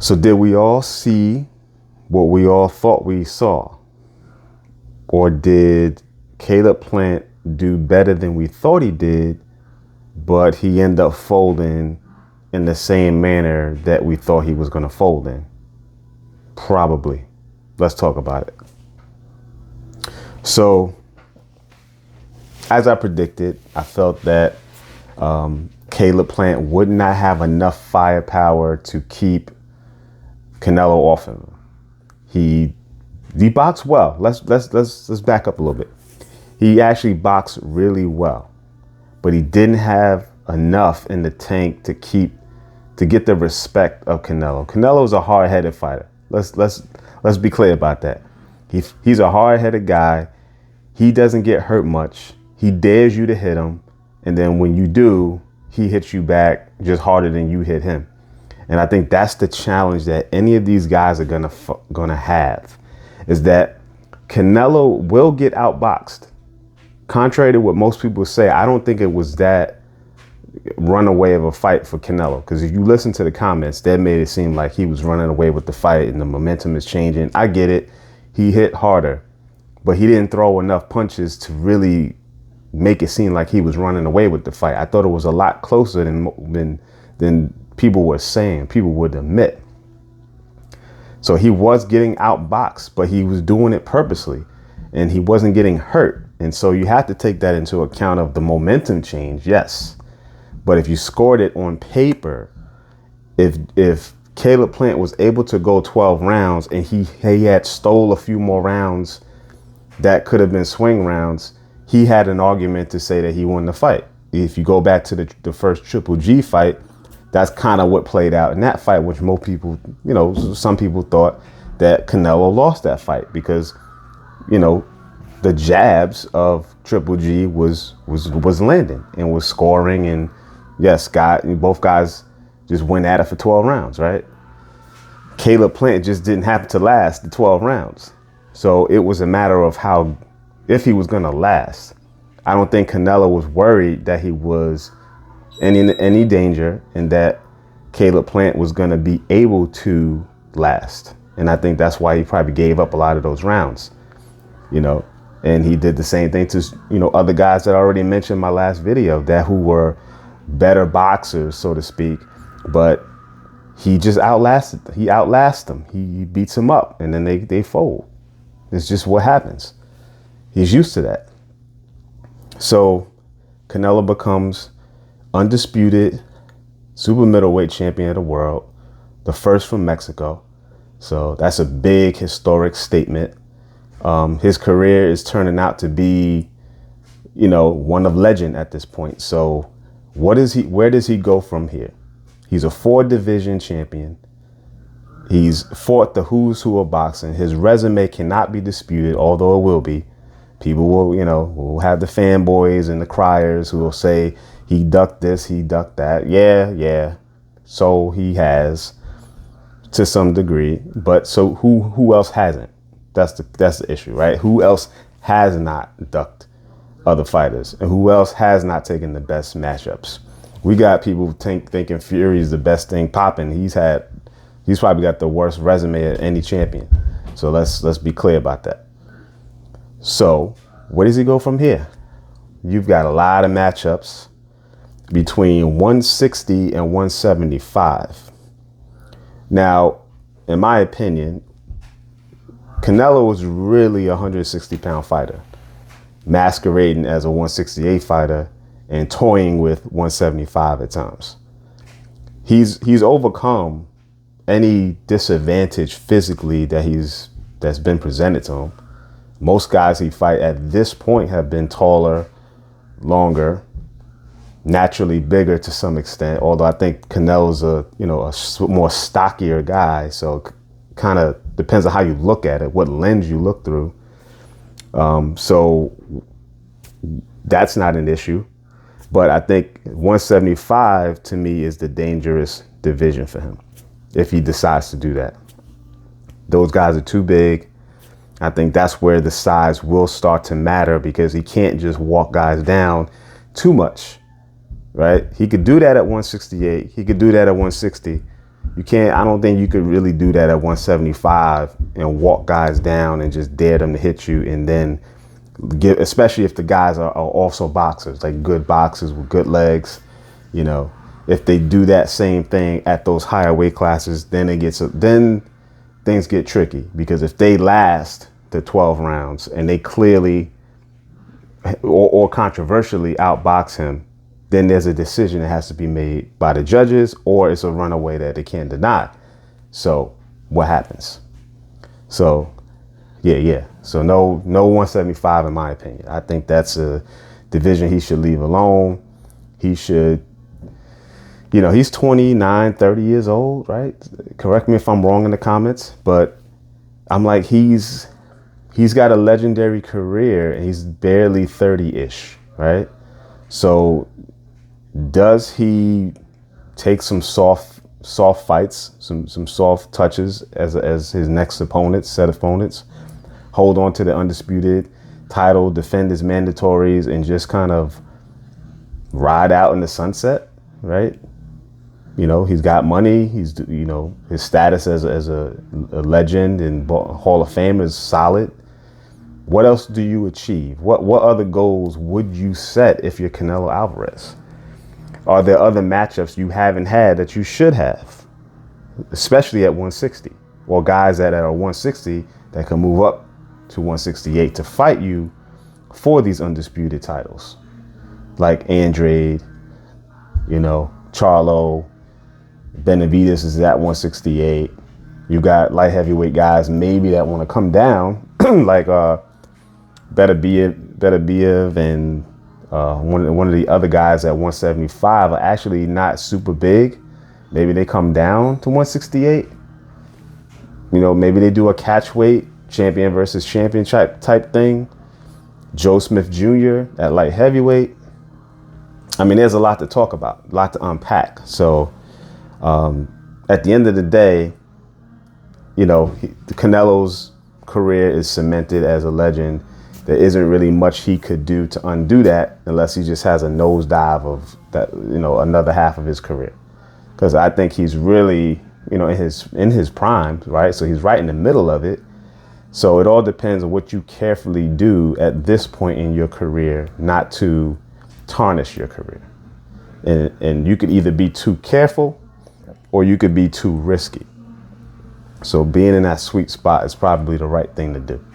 So did we all see what we all thought we saw? Or did Caleb Plant do better than we thought he did, but he ended up folding in the same manner that we thought he was going to fold in? Probably. Let's talk about it. So, as I predicted, I felt that Caleb Plant would not have enough firepower to keep Canelo off him. He boxed well. Let's back up a little bit. He actually boxed really well, but he didn't have enough in the tank to get the respect of Canelo. Canelo is a hard-headed fighter. Let's be clear about that. He's a hard-headed guy. He doesn't get hurt much. He dares you to hit him, and then when you do, he hits you back just harder than you hit him. And I think that's the challenge that any of these guys are gonna have, is that Canelo will get outboxed. Contrary to what most people say, I don't think it was that runaway of a fight for Canelo, because if you listen to the comments, that made it seem like he was running away with the fight and the momentum is changing. I get it. He hit harder, but he didn't throw enough punches to really make it seem like he was running away with the fight. I thought it was a lot closer than people were saying, people would admit. So he was getting outboxed, but he was doing it purposely, and he wasn't getting hurt. And so you have to take that into account of the momentum change, yes. But if you scored it on paper, if Caleb Plant was able to go 12 rounds and he had stole a few more rounds that could have been swing rounds, he had an argument to say that he won the fight. If you go back to the first Triple G fight, that's kind of what played out in that fight, which most people, some people thought that Canelo lost that fight because, the jabs of Triple G was landing and was scoring. And yes, both guys just went at it for 12 rounds, right? Caleb Plant just didn't happen to last the 12 rounds. So it was a matter of if he was going to last. I don't think Canelo was worried that he was in any danger and that Caleb Plant was going to be able to last. And I think that's why he probably gave up a lot of those rounds, and he did the same thing to, other guys that I already mentioned in my last video who were better boxers, so to speak, but he just outlasted them. He beats them up and then they fold. It's just what happens. He's used to that. So Canelo becomes undisputed super middleweight champion of the world, the first from Mexico. So that's a big historic statement. His career is turning out to be, one of legend at this point. So where does he go from here? He's a 4-division champion. He's fought the who's who of boxing. His resume cannot be disputed, although it will be. People will have the fanboys and the criers who will say he ducked this, he ducked that. Yeah. So he has to some degree, but so who else hasn't? That's the issue, right? Who else has not ducked other fighters, and who else has not taken the best matchups? We got people thinking Fury is the best thing popping. He's probably got the worst resume of any champion. So let's be clear about that. So where does he go from here? You've got a lot of matchups between 160 and 175. Now, in my opinion, Canelo was really a 160-pound fighter, masquerading as a 168 fighter and toying with 175 at times. He's overcome any disadvantage physically that's been presented to him. Most guys he fight at this point have been taller, longer, naturally bigger to some extent. Although I think Canelo's a more stockier guy, so kind of depends on how you look at it, what lens you look through. So that's not an issue. But I think 175 to me is the dangerous division for him if he decides to do that. Those guys are too big. I think that's where the size will start to matter, because he can't just walk guys down too much, right? He could do that at 168. He could do that at 160. You can't, I don't think you could really do that at 175 and walk guys down and just dare them to hit you, and then give, especially if the guys are also boxers, like good boxers with good legs. You know, if they do that same thing at those higher weight classes, then then things get tricky, because if they last the 12 rounds and they clearly or controversially outbox him, then there's a decision that has to be made by the judges, or it's a runaway that they can't deny. So what happens? So yeah. So no 175 in my opinion. I think that's a division he should leave alone. He should, you know, he's 29, 30 years old, right? Correct me if I'm wrong in the comments, but I'm like, he's got a legendary career and he's barely 30-ish, right? So does he take some soft fights, some soft touches as his next set opponents, hold on to the undisputed title, defend his mandatories, and just kind of ride out in the sunset, right? You know, he's got money. He's, you know, his status as a legend and Hall of Fame is solid. What else do you achieve? What other goals would you set if you're Canelo Alvarez? Are there other matchups you haven't had that you should have, especially at 160, or guys that are 160 that can move up to 168 to fight you for these undisputed titles, like Andrade, you know, Charlo, Benavidez is at 168. You got light heavyweight guys maybe that want to come down, like Beterbiev and one of the other guys at 175 are actually not super big. Maybe they come down to 168. You know, maybe they do a catch weight champion versus champion type thing. Joe Smith Jr. at light heavyweight. I mean, there's a lot to talk about, a lot to unpack. So at the end of the day, you know, Canelo's career is cemented as a legend. There isn't really much he could do to undo that, unless he just has a nosedive of that, you know, another half of his career. Because I think he's really, you know, in his prime, right? So he's right in the middle of it. So it all depends on what you carefully do at this point in your career, not to tarnish your career. And you could either be too careful or you could be too risky. So being in that sweet spot is probably the right thing to do.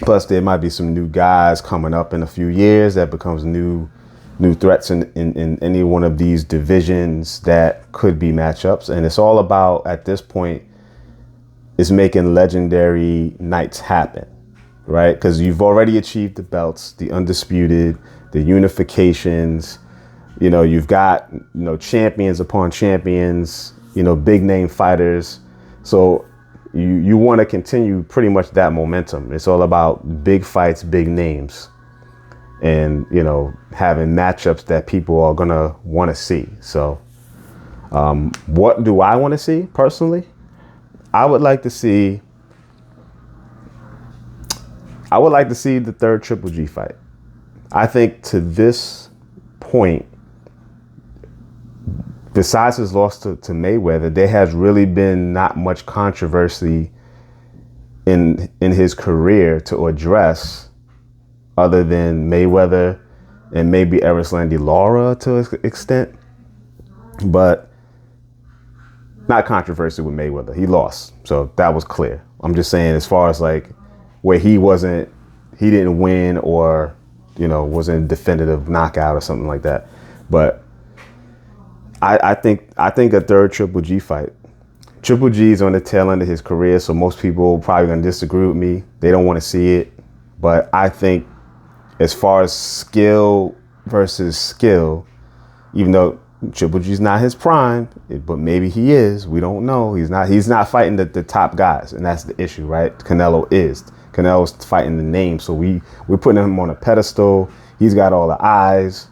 Plus, there might be some new guys coming up in a few years that becomes new threats in any one of these divisions that could be matchups. And it's all about, at this point, is making legendary nights happen, right? Because you've already achieved the belts, the undisputed, the unifications. You know, you've got, you know, champions upon champions, you know, big name fighters. So you want to continue pretty much that momentum. It's all about big fights, big names, and, you know, having matchups that people are going to want to see. So what do I want to see personally? I would like to see the third Triple G fight. I think to this point, besides his loss to Mayweather, there has really been not much controversy in his career to address, other than Mayweather and maybe Erislandy Lara to an extent, but not controversy with Mayweather. He lost, so that was clear. I'm just saying, as far as like where he didn't win, or, you know, wasn't a definitive knockout or something like that. But I think a third Triple G fight. Triple G is on the tail end of his career, so most people probably gonna disagree with me. They don't want to see it, but I think, as far as skill versus skill, even though Triple G's not his prime, but maybe he is. We don't know. He's not fighting the top guys, and that's the issue, right? Canelo is. Canelo's fighting the name, so we're putting him on a pedestal. He's got all the eyes,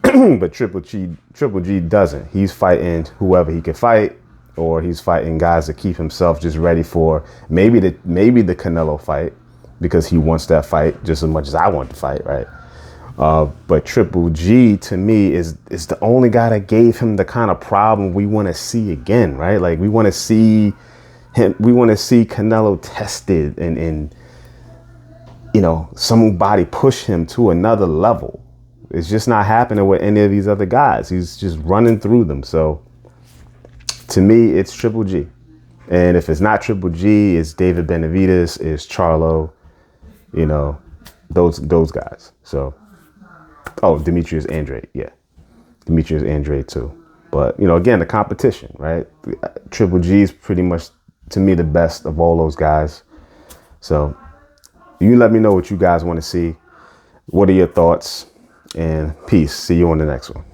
but Triple G doesn't. He's fighting whoever he can fight, or he's fighting guys to keep himself just ready for maybe the Canelo fight, because he wants that fight just as much as I want to fight, right? But Triple G to me is the only guy that gave him the kind of problem we want to see again, right? Like we want to see him, we want to see Canelo tested and somebody push him to another level. It's just not happening with any of these other guys. He's just running through them. So to me, it's Triple G. And if it's not Triple G, it's David Benavidez, it's Charlo, those guys. So, Demetrius Andrade. Yeah. Demetrius Andrade too. But, again, the competition, right? Triple G is pretty much, to me, the best of all those guys. So you let me know what you guys want to see. What are your thoughts? And peace. See you on the next one.